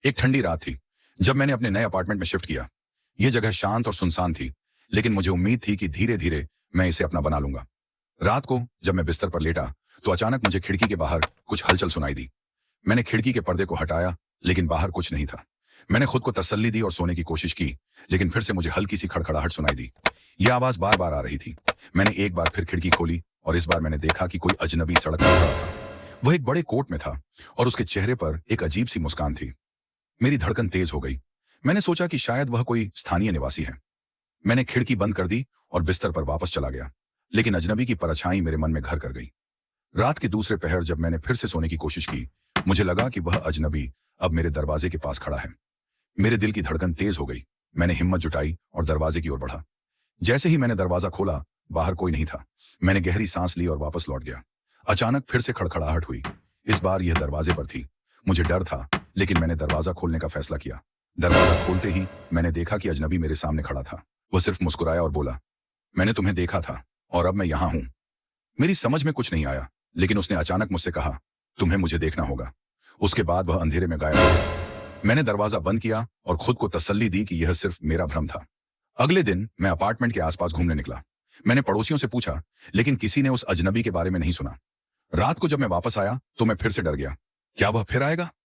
एक ठंडी रात थी जब मैंने अपने नए अपार्टमेंट में शिफ्ट किया। यह जगह शांत और सुनसान थी, लेकिन मुझे उम्मीद थी कि धीरे धीरे मैं इसे अपना बना लूंगा। रात को जब मैं बिस्तर पर लेटा तो अचानक मुझे खिड़की के बाहर कुछ हलचल सुनाई दी। मैंने खिड़की के पर्दे को हटाया, लेकिन बाहर कुछ नहीं था। मैंने खुद को तसल्ली दी और सोने की कोशिश की, लेकिन फिर से मुझे हल्की सी खड़खड़ाहट सुनाई दी। यह आवाज बार बार आ रही थी। मैंने एक बार फिर खिड़की खोली और इस बार मैंने देखा कि कोई अजनबी सड़क पर खड़ा था। वह एक बड़े कोट में था और उसके चेहरे पर एक अजीब सी मुस्कान थी। मेरी धड़कन तेज हो गई। मैंने सोचा कि शायद वह कोई स्थानीय निवासी है। मैंने खिड़की बंद कर दी और बिस्तर पर वापस चला गया, लेकिन अजनबी की परछाई मेरे मन में घर कर गई। रात के दूसरे पहर जब मैंने फिर से सोने की कोशिश की, मुझे लगा कि वह अजनबी अब मेरे दरवाजे के पास खड़ा है। मेरे दिल की धड़कन तेज हो गई। मैंने हिम्मत जुटाई और दरवाजे की ओर बढ़ा। जैसे ही मैंने दरवाजा खोला, बाहर कोई नहीं था। मैंने गहरी सांस ली और वापस लौट गया। अचानक फिर से खड़खड़ाहट हुई। इस बार यह दरवाजे पर थी। मुझे डर था, लेकिन मैंने दरवाजा खोलने का फैसला किया। दरवाजा खोलते ही मैंने देखा कि अजनबी मेरे सामने खड़ा था। वह सिर्फ मुस्कुराया और बोला, मैंने तुम्हें देखा था और अब मैं यहां हूं। मेरी समझ में कुछ नहीं आया, लेकिन उसने अचानक मुझसे कहा, तुम्हें मुझे देखना होगा। उसके बाद वह अंधेरे में गायब हो गया। मैंने दरवाजा बंद किया और खुद को तसल्ली दी कि यह सिर्फ मेरा भ्रम था। अगले दिन मैं अपार्टमेंट के आसपास घूमने निकला। मैंने पड़ोसियों से पूछा, लेकिन किसी ने उस अजनबी के बारे में नहीं सुना। रात को जब मैं वापस आया तो मैं फिर से डर गया। क्या वह फिर आएगा?